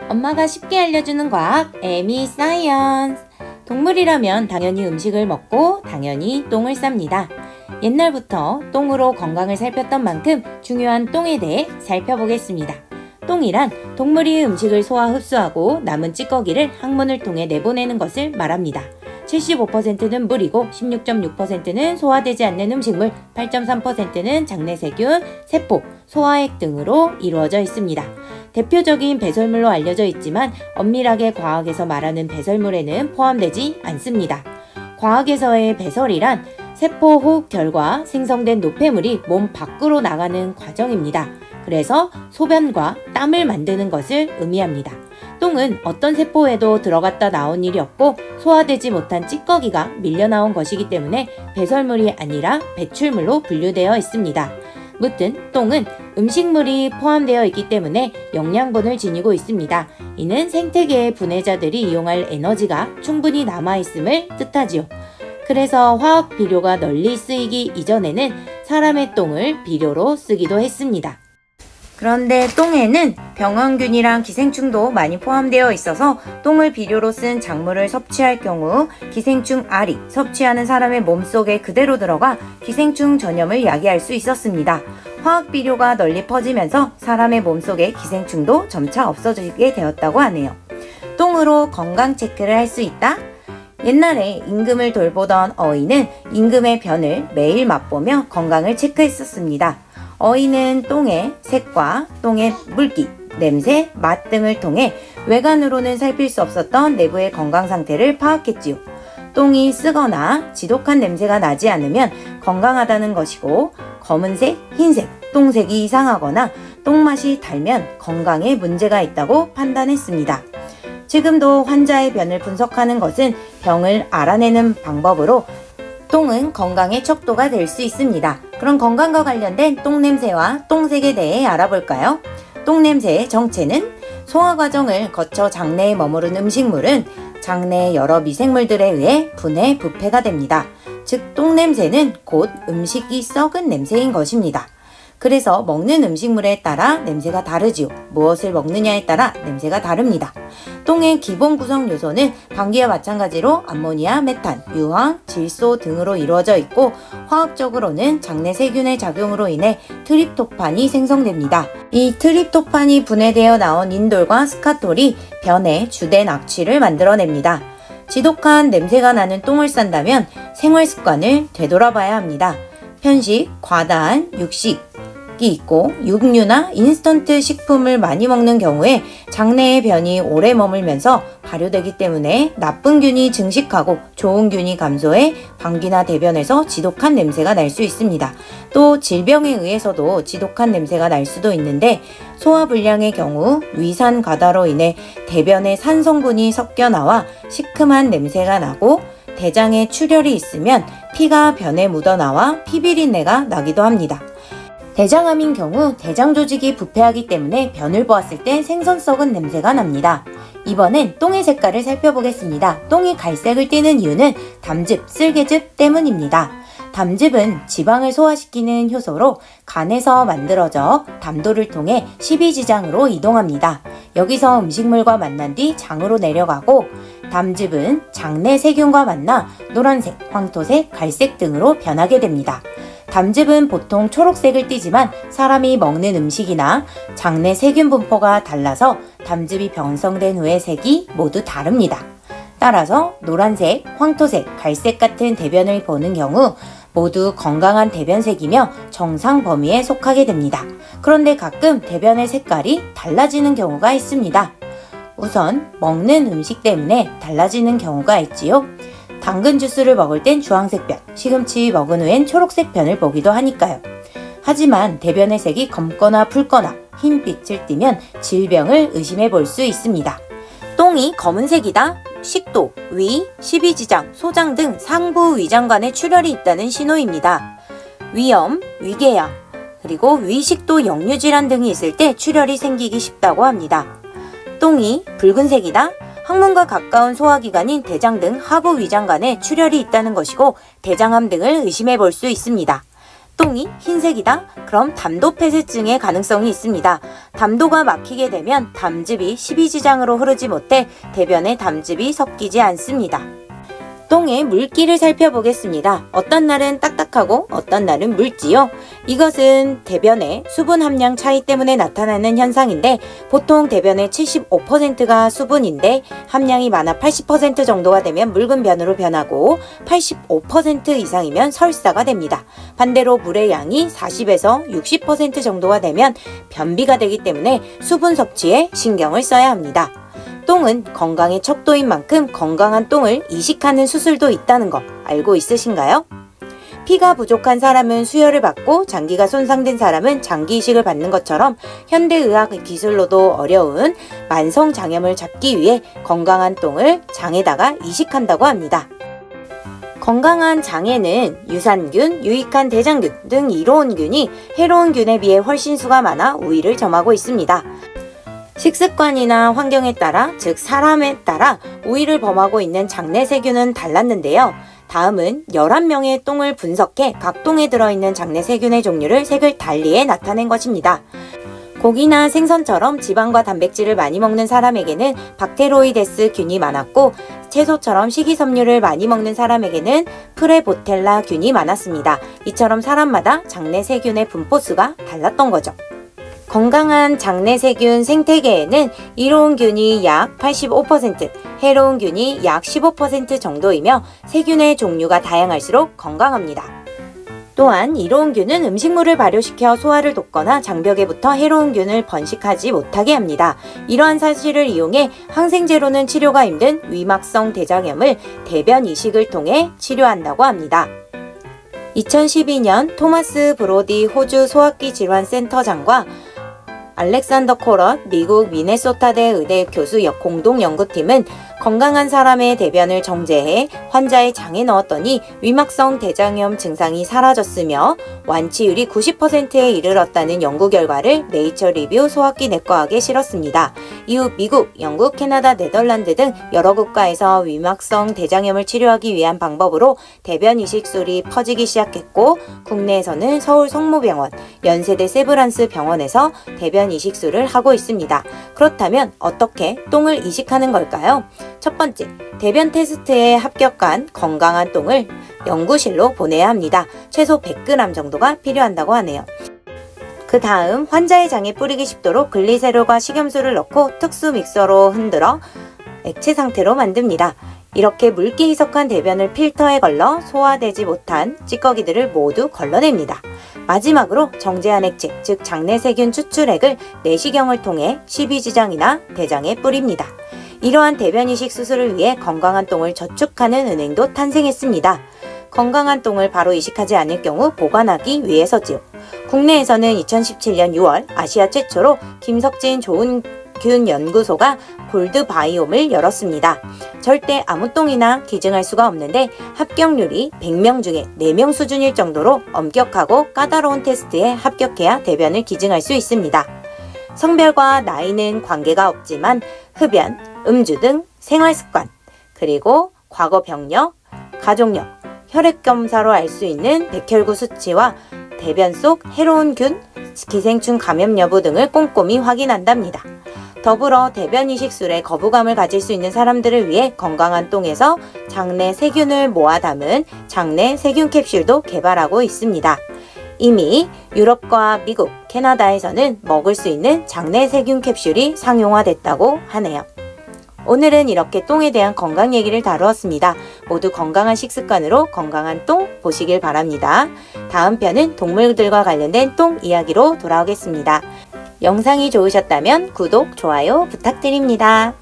엄마가 쉽게 알려주는 과학, 에미 사이언스. 동물이라면 당연히 음식을 먹고 당연히 똥을 쌉니다. 옛날부터 똥으로 건강을 살폈던 만큼 중요한 똥에 대해 살펴보겠습니다. 똥이란 동물이 음식을 소화 흡수하고 남은 찌꺼기를 항문을 통해 내보내는 것을 말합니다. 75%는 물이고 16.6%는 소화되지 않는 음식물, 8.3%는 장내 세균, 세포, 소화액 등으로 이루어져 있습니다. 대표적인 배설물로 알려져 있지만 엄밀하게 과학에서 말하는 배설물에는 포함되지 않습니다. 과학에서의 배설이란 세포 호흡 결과 생성된 노폐물이 몸 밖으로 나가는 과정입니다. 그래서 소변과 땀을 만드는 것을 의미합니다. 똥은 어떤 세포에도 들어갔다 나온 일이 없고 소화되지 못한 찌꺼기가 밀려나온 것이기 때문에 배설물이 아니라 배출물로 분류되어 있습니다. 무튼 똥은 음식물이 포함되어 있기 때문에 영양분을 지니고 있습니다. 이는 생태계의 분해자들이 이용할 에너지가 충분히 남아있음을 뜻하지요. 그래서 화학 비료가 널리 쓰이기 이전에는 사람의 똥을 비료로 쓰기도 했습니다. 그런데 똥에는 병원균이랑 기생충도 많이 포함되어 있어서 똥을 비료로 쓴 작물을 섭취할 경우 기생충 알이 섭취하는 사람의 몸속에 그대로 들어가 기생충 전염을 야기할 수 있었습니다. 화학 비료가 널리 퍼지면서 사람의 몸속에 기생충도 점차 없어지게 되었다고 하네요. 똥으로 건강 체크를 할 수 있다? 옛날에 임금을 돌보던 어인은 임금의 변을 매일 맛보며 건강을 체크했었습니다. 어인은 똥의 색과 똥의 물기, 냄새, 맛 등을 통해 외관으로는 살필 수 없었던 내부의 건강 상태를 파악했지요. 똥이 쓰거나 지독한 냄새가 나지 않으면 건강하다는 것이고 검은색, 흰색, 똥색이 이상하거나 똥맛이 달면 건강에 문제가 있다고 판단했습니다. 지금도 환자의 변을 분석하는 것은 병을 알아내는 방법으로 똥은 건강의 척도가 될 수 있습니다. 그럼 건강과 관련된 똥냄새와 똥색에 대해 알아볼까요? 똥냄새의 정체는 소화 과정을 거쳐 장내에 머무른 음식물은 장내의 여러 미생물들에 의해 분해, 부패가 됩니다. 즉 똥냄새는 곧 음식이 썩은 냄새인 것입니다. 그래서 먹는 음식물에 따라 냄새가 다르지요. 무엇을 먹느냐에 따라 냄새가 다릅니다. 똥의 기본 구성 요소는 방귀와 마찬가지로 암모니아, 메탄, 유황, 질소 등으로 이루어져 있고 화학적으로는 장내 세균의 작용으로 인해 트립토판이 생성됩니다. 이 트립토판이 분해되어 나온 인돌과 스카톨이 변의 주된 악취를 만들어냅니다. 지독한 냄새가 나는 똥을 싼다면 생활 습관을 되돌아봐야 합니다. 편식, 과다한 육식, 있고 육류나 인스턴트 식품을 많이 먹는 경우에 장내의 변이 오래 머물면서 발효되기 때문에 나쁜 균이 증식하고 좋은 균이 감소해 방귀나 대변에서 지독한 냄새가 날 수 있습니다. 또 질병에 의해서도 지독한 냄새가 날 수도 있는데 소화불량의 경우 위산 과다로 인해 대변에 산 성분이 섞여 나와 시큼한 냄새가 나고 대장에 출혈이 있으면 피가 변에 묻어나와 피비린내가 나기도 합니다. 대장암인 경우 대장 조직이 부패하기 때문에 변을 보았을 때 생선 썩은 냄새가 납니다. 이번엔 똥의 색깔을 살펴보겠습니다. 똥이 갈색을 띠는 이유는 담즙, 쓸개즙 때문입니다. 담즙은 지방을 소화시키는 효소로 간에서 만들어져 담도를 통해 십이지장으로 이동합니다. 여기서 음식물과 만난 뒤 장으로 내려가고 담즙은 장내 세균과 만나 노란색, 황토색, 갈색 등으로 변하게 됩니다. 담즙은 보통 초록색을 띠지만 사람이 먹는 음식이나 장내 세균 분포가 달라서 담즙이 변성된 후의 색이 모두 다릅니다. 따라서 노란색, 황토색, 갈색 같은 대변을 보는 경우 모두 건강한 대변색이며 정상 범위에 속하게 됩니다. 그런데 가끔 대변의 색깔이 달라지는 경우가 있습니다. 우선 먹는 음식 때문에 달라지는 경우가 있지요. 당근 주스를 먹을 땐 주황색 변, 시금치 먹은 후엔 초록색 변을 보기도 하니까요. 하지만 대변의 색이 검거나 붉거나 흰빛을 띠면 질병을 의심해 볼 수 있습니다. 똥이 검은색이다? 식도, 위, 십이지장, 소장 등 상부 위장관에 출혈이 있다는 신호입니다. 위염, 위궤양, 그리고 위식도 역류질환 등이 있을 때 출혈이 생기기 쉽다고 합니다. 똥이 붉은색이다? 항문과 가까운 소화기관인 대장 등 하부 위장관에 출혈이 있다는 것이고 대장암 등을 의심해 볼 수 있습니다. 똥이 흰색이다? 그럼 담도 폐쇄증의 가능성이 있습니다. 담도가 막히게 되면 담즙이 십이지장으로 흐르지 못해 대변에 담즙이 섞이지 않습니다. 똥의 물기를 살펴보겠습니다. 어떤 날은 딱딱하고 어떤 날은 묽지요. 이것은 대변의 수분 함량 차이 때문에 나타나는 현상인데 보통 대변의 75%가 수분인데 함량이 많아 80% 정도가 되면 묽은 변으로 변하고 85% 이상이면 설사가 됩니다. 반대로 물의 양이 40에서 60% 정도가 되면 변비가 되기 때문에 수분 섭취에 신경을 써야 합니다. 똥은 건강의 척도인 만큼 건강한 똥을 이식하는 수술도 있다는 거 알고 있으신가요? 피가 부족한 사람은 수혈을 받고 장기가 손상된 사람은 장기 이식을 받는 것처럼 현대의학 기술로도 어려운 만성장염을 잡기 위해 건강한 똥을 장에다가 이식한다고 합니다. 건강한 장에는 유산균, 유익한 대장균 등 이로운 균이 해로운 균에 비해 훨씬 수가 많아 우위를 점하고 있습니다. 식습관이나 환경에 따라, 즉 사람에 따라 우위를 범하고 있는 장내 세균은 달랐는데요. 다음은 11명의 똥을 분석해 각 똥에 들어있는 장내 세균의 종류를 색을 달리해 나타낸 것입니다. 고기나 생선처럼 지방과 단백질을 많이 먹는 사람에게는 박테로이데스 균이 많았고 채소처럼 식이섬유를 많이 먹는 사람에게는 프레보텔라 균이 많았습니다. 이처럼 사람마다 장내 세균의 분포수가 달랐던 거죠. 건강한 장내 세균 생태계에는 이로운 균이 약 85%, 해로운 균이 약 15% 정도이며 세균의 종류가 다양할수록 건강합니다. 또한 이로운 균은 음식물을 발효시켜 소화를 돕거나 장벽에 붙어 해로운 균을 번식하지 못하게 합니다. 이러한 사실을 이용해 항생제로는 치료가 힘든 위막성 대장염을 대변 이식을 통해 치료한다고 합니다. 2012년 토마스 브로디 호주 소화기 질환 센터장과 알렉산더 코럿 미국 미네소타대 의대 교수 공동 연구팀은 건강한 사람의 대변을 정제해 환자의 장에 넣었더니 위막성 대장염 증상이 사라졌으며 완치율이 90%에 이르렀다는 연구 결과를 네이처 리뷰 소화기 내과학에 실었습니다. 이후 미국, 영국, 캐나다, 네덜란드 등 여러 국가에서 위막성 대장염을 치료하기 위한 방법으로 대변 이식술이 퍼지기 시작했고 국내에서는 서울 성모병원, 연세대 세브란스 병원에서 대변 이식술을 하고 있습니다. 그렇다면 어떻게 똥을 이식하는 걸까요? 첫 번째, 대변 테스트에 합격한 건강한 똥을 연구실로 보내야 합니다. 최소 100g 정도가 필요한다고 하네요. 그 다음 환자의 장에 뿌리기 쉽도록 글리세롤과 식염수를 넣고 특수 믹서로 흔들어 액체 상태로 만듭니다. 이렇게 묽게 희석한 대변을 필터에 걸러 소화되지 못한 찌꺼기들을 모두 걸러냅니다. 마지막으로 정제한 액체, 즉 장내세균 추출액을 내시경을 통해 십이지장이나 대장에 뿌립니다. 이러한 대변 이식 수술을 위해 건강한 똥을 저축하는 은행도 탄생했습니다. 건강한 똥을 바로 이식하지 않을 경우 보관하기 위해서지요. 국내에서는 2017년 6월 아시아 최초로 김석진 좋은균 연구소가 골드바이옴을 열었습니다. 절대 아무 똥이나 기증할 수가 없는데 합격률이 100명 중에 4명 수준일 정도로 엄격하고 까다로운 테스트에 합격해야 대변을 기증할 수 있습니다. 성별과 나이는 관계가 없지만 흡연, 음주 등 생활습관, 그리고 과거 병력, 가족력, 혈액검사로 알 수 있는 백혈구 수치와 대변 속 해로운 균, 기생충 감염 여부 등을 꼼꼼히 확인한답니다. 더불어 대변 이식술에 거부감을 가질 수 있는 사람들을 위해 건강한 똥에서 장내 세균을 모아 담은 장내 세균 캡슐도 개발하고 있습니다. 이미 유럽과 미국, 캐나다에서는 먹을 수 있는 장내 세균 캡슐이 상용화됐다고 하네요. 오늘은 이렇게 똥에 대한 건강 얘기를 다루었습니다. 모두 건강한 식습관으로 건강한 똥 보시길 바랍니다. 다음 편은 동물들과 관련된 똥 이야기로 돌아오겠습니다. 영상이 좋으셨다면 구독, 좋아요 부탁드립니다.